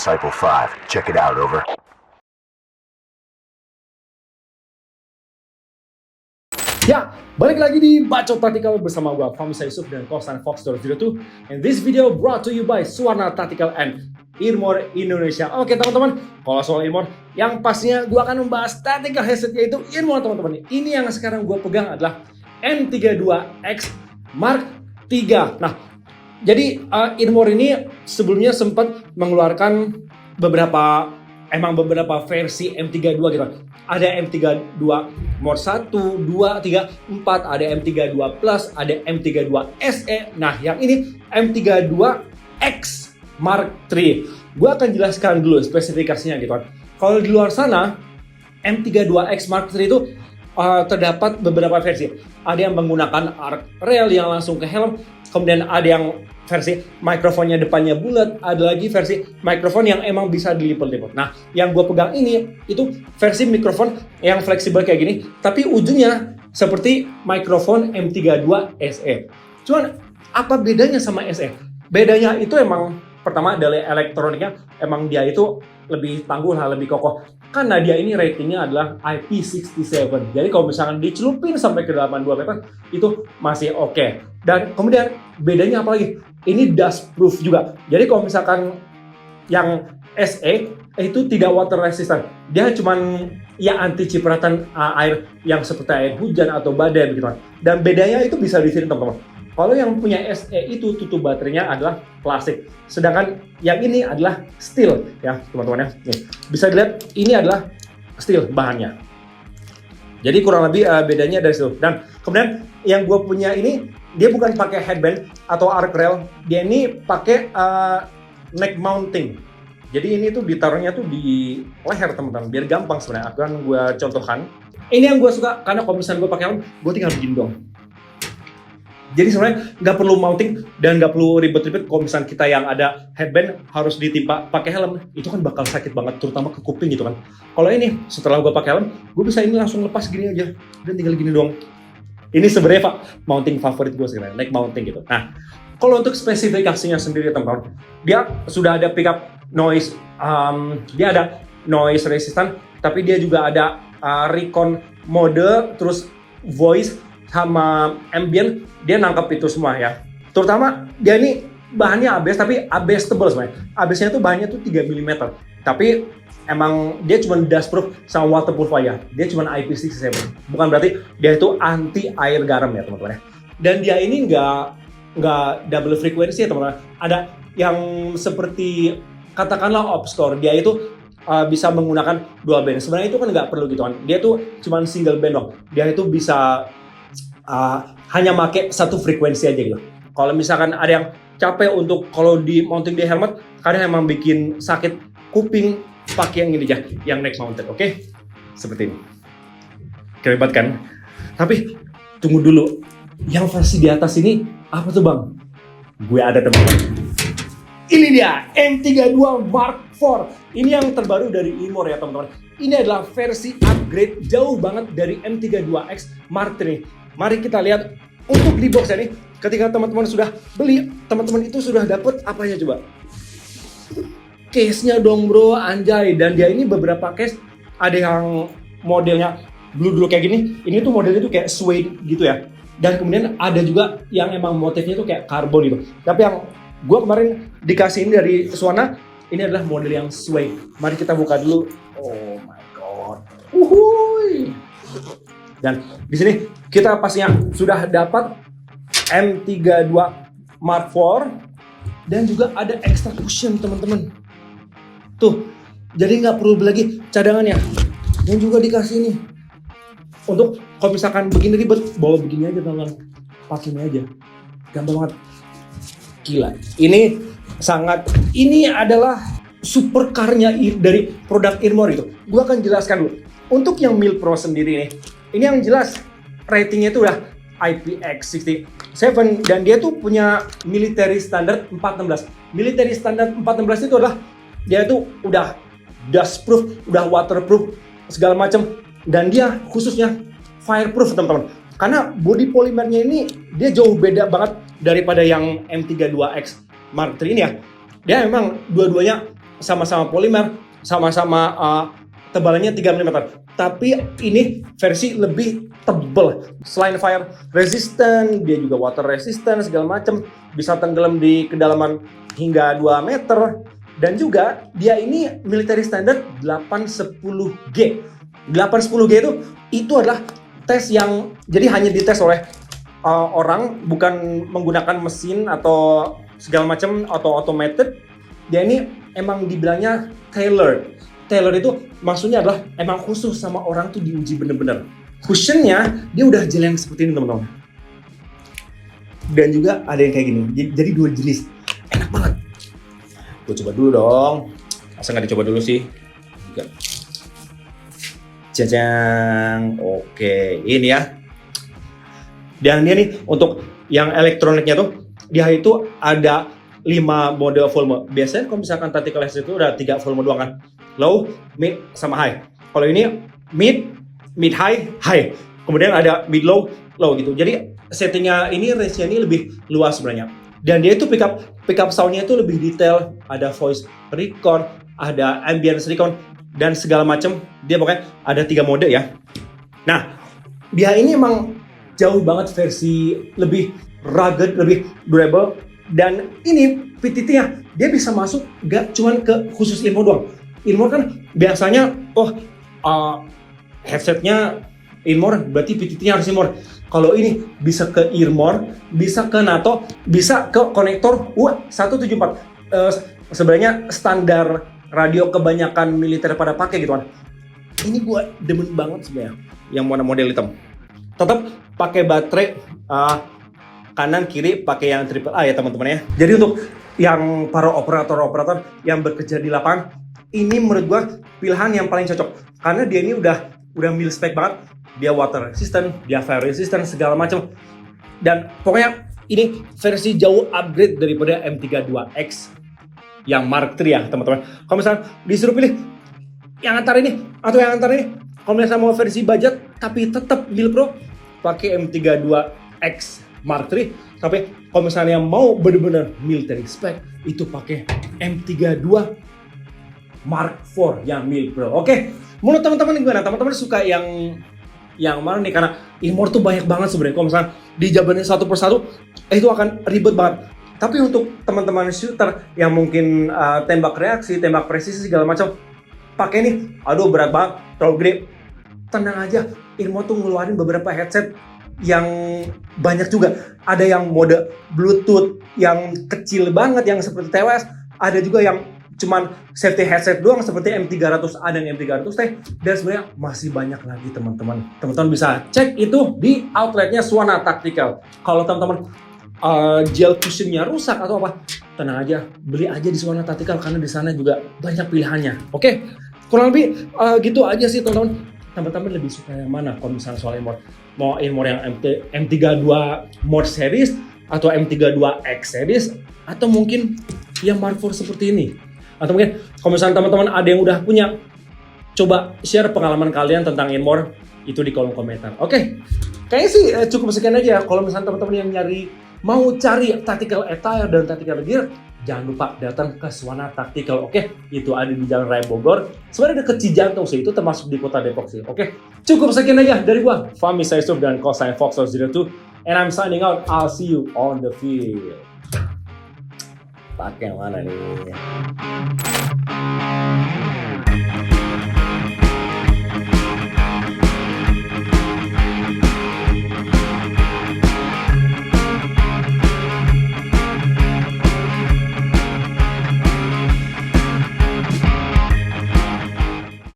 Disciple 5. Check it out, over. Ya, balik lagi di Bacot Tactical bersama gue, Fahmi Yusuf dan Kosan Fox02. And this video brought to you by Suwarna Tactical and Earmor Indonesia. Oke teman-teman, kalau soal Earmor, yang pastinya gue akan membahas tactical headset yaitu Earmor teman-teman. Ini yang sekarang gue pegang adalah M32X Mark III. Nah, jadi Earmor ini sebelumnya sempat mengeluarkan beberapa versi M32 gitu. Ada M32 Mod 1, 2, 3, 4, ada M32 Plus, ada M32 SE. Nah, yang ini M32X Mark III. Gue akan jelaskan dulu spesifikasinya gitu kan. Kalau di luar sana, M32X Mark III itu terdapat beberapa versi. Ada yang menggunakan arc rail yang langsung ke helm, kemudian ada yang versi mikrofonnya depannya bulat, ada lagi versi mikrofon yang emang bisa dilipat-lipat. Nah, yang gue pegang ini itu versi mikrofon yang fleksibel kayak gini, tapi ujungnya seperti mikrofon M32 SE. Cuman apa bedanya sama SE? Bedanya itu emang pertama dari elektroniknya, emang dia itu lebih tangguh lah, lebih kokoh. Karena dia ini ratingnya adalah IP67. Jadi kalau misalkan dicelupin sampai ke 82 meter, itu masih oke. Dan kemudian bedanya apa lagi? Ini dust proof juga. Jadi kalau misalkan yang SE itu tidak water resistant. Dia cuman ya anti cipratan air yang seperti air hujan atau badai begitu. Dan bedanya itu bisa di sini teman-teman. Kalau yang punya SE itu tutup baterainya adalah plastik. Sedangkan yang ini adalah steel ya teman-teman ya. Nih, bisa dilihat ini adalah steel bahannya. Jadi kurang lebih bedanya dari situ. Dan kemudian yang gue punya ini dia bukan pakai headband atau arc rail. Dia ini pakai neck mounting. Jadi ini tuh ditaruhnya tuh di leher teman-teman. Biar gampang sebenarnya. Akan gue contohkan. Ini yang gue suka karena kalau misalnya gue pakai helm, gue tinggal begini dong. Jadi sebenarnya nggak perlu mounting dan nggak perlu ribet-ribet. Kalau misalnya kita yang ada headband harus ditimpa pakai helm, itu kan bakal sakit banget, terutama ke kuping gitu kan. Kalau ini setelah gue pakai helm, gue bisa ini langsung lepas gini aja dan tinggal gini doang. Ini sebenarnya mounting favorit gue sebenarnya, neck mounting gitu. Nah, kalau untuk spesifikasinya sendiri teman-teman, dia sudah ada pickup noise, dia ada noise resistant, tapi dia juga ada recon mode, terus voice sama ambient, dia nangkap itu semua ya. Terutama dia ini bahannya ABS, tapi ABS tebal sebenarnya. ABS-nya tuh bahannya tuh 3 mm. Tapi emang dia cuma dust proof sama waterproof aja. Dia cuma IP67. Bukan berarti dia itu anti air garam ya teman-teman ya. Dan dia ini nggak double frekuensi ya teman-teman. Ada yang seperti katakanlah Opscore, dia itu bisa menggunakan dual band. Sebenarnya itu kan nggak perlu gitu kan. Dia tuh cuma single band dong. Dia itu bisa hanya pakai satu frekuensi aja gitu. Kalau misalkan ada yang capek untuk kalau di mounting di helmet, kadang emang bikin sakit kuping, pakai yang ini aja, yang neck mounted, oke? Seperti ini. Keren kan? Tapi tunggu dulu, yang versi di atas ini apa tuh bang? Gue ada teman-teman. Ini dia M32 Mark IV. Ini yang terbaru dari Earmor ya teman-teman. Ini adalah versi upgrade jauh banget dari M32X Mark III. Mari kita lihat untuk di box ini. Ketika teman-teman sudah beli, teman-teman itu sudah dapat apanya coba? Case-nya dong bro, anjay. Dan dia ini beberapa case, ada yang modelnya blue kayak gini. Ini tuh modelnya tuh kayak suede gitu ya. Dan kemudian ada juga yang emang motifnya tuh kayak karbon gitu. Tapi yang gue kemarin dikasih ini dari Suwarna, ini adalah model yang suede. Mari kita buka dulu. Oh my god. Uhuy. Dan di sini kita pastinya sudah dapat M32 Mark IV dan juga ada extra cushion teman-teman. Tuh, jadi nggak perlu beli lagi cadangannya. Dan juga dikasih ini untuk kalau misalkan begini ribet, bawa begini aja teman-teman. Pakai ini aja, gampang banget. Gila, ini adalah supercarnya dari produk Earmor itu. Gua akan jelaskan dulu. Untuk yang Mil Pro sendiri nih, ini yang jelas ratingnya itu udah IPX67 dan dia tuh punya military standard 416. Military standard 416 itu adalah dia itu udah dust proof, udah waterproof segala macam, dan dia khususnya fireproof teman-teman. Karena body polimernya ini dia jauh beda banget daripada yang M32X Mark III ini ya. Dia memang dua-duanya sama-sama polimer, sama-sama tebalannya 3 mm. Tapi ini versi lebih tebal. Selain fire resistant, dia juga water resistant segala macam, bisa tenggelam di kedalaman hingga 2 meter. Dan juga dia ini military standard 810G. 810G itu adalah tes yang jadi hanya dites oleh orang, bukan menggunakan mesin atau segala macam atau automated. Dia ini emang dibilangnya tailored. Tailored itu maksudnya adalah emang khusus sama orang tuh diuji bener-bener. Cushionnya dia udah jeleng seperti ini teman-teman. Dan juga ada yang kayak gini. Jadi 2 jenis. Enak banget. Gue coba dulu dong. Masa nggak dicoba dulu sih? Enggak. Jajang. Oke, ini ya. Dan dia nih untuk yang elektroniknya tuh, dia itu ada 5 mode volume. Biasanya kalau misalkan tactical headset itu udah 3 volume doang kan. Low, mid, sama high. Kalau ini mid, high, high. Kemudian ada mid low, low gitu. Jadi settingnya ini range-nya ini lebih luas sebenarnya. Dan dia itu pick up sound-nya itu lebih detail. Ada voice recon, ada ambience recon, dan segala macam. Dia pokoknya ada 3 mode ya. Nah, dia ini emang jauh banget versi lebih rugged, lebih durable. Dan ini PTT-nya dia bisa masuk gak cuman ke khusus Inmo doang. Inmo kan biasanya headsetnya Inmore berarti PTT-nya harus Inmore. Kalau ini bisa ke Earmore, bisa ke NATO, bisa ke konektor U174. Sebenarnya standar radio kebanyakan militer pada pakai gitu kan. Ini gua demen banget sebenarnya yang warna model hitam. Tetap pakai baterai kanan kiri pakai yang AAA ya teman-teman ya. Jadi untuk yang para operator yang bekerja di lapangan, ini menurut gua pilihan yang paling cocok karena dia ini udah mil spec banget. Dia water resistant, dia fire resistant segala macam. Dan pokoknya ini versi jauh upgrade daripada M32X yang Mark III ya teman-teman. Kalau misalnya disuruh pilih yang antara ini atau yang antara ini, kalau misalnya mau versi budget tapi tetap mil pro, pakai M32X Mark III. Tapi kalau misalnya mau bener-bener military spec, itu pakai M32 Mark IV yang mil pro. Oke, menurut teman-teman gimana? Teman-teman suka yang mana nih? Karena Inmore tuh banyak banget sebenarnya. Kalau misalnya dijabarin satu persatu, itu akan ribet banget. Tapi untuk teman-teman shooter yang mungkin tembak reaksi, tembak presisi segala macam, pakai nih, aduh berat banget, terlalu gede. Tenang aja, Inmore tuh ngeluarin beberapa headset yang banyak juga. Ada yang mode Bluetooth yang kecil banget, yang seperti TWS. Ada juga yang cuman safety headset doang seperti M300A dan M300T. Dan sebenarnya masih banyak lagi teman-teman. Teman-teman bisa cek itu di outletnya Suwana Tactical. Kalau teman-teman gel cushionnya rusak atau apa, tenang aja, beli aja di Suwana Tactical karena di sana juga banyak pilihannya. Oke, kurang lebih gitu aja sih teman-teman. Teman-teman lebih suka yang mana kalau misalnya soal Inmore? Mau Inmore yang M32 Mod series atau M32X series atau mungkin yang Mark IV seperti ini? Atau mungkin kalau misalnya teman-teman ada yang udah punya, coba share pengalaman kalian tentang Inmore itu di kolom komentar. Oke, kayaknya sih cukup sekian aja. Kalau misalnya teman-teman yang mau cari tactical attire dan tactical gear, jangan lupa datang ke Suwana Tactical. Oke, itu ada di Jalan Raya Bogor. Sebenarnya deket Cijantung sih, itu termasuk di kota Depok sih. Oke, cukup sekian aja dari gua, Fahmi Saisuf dan Cosine Fox 02. And I'm signing out. I'll see you on the field. Pakai yang mana nih?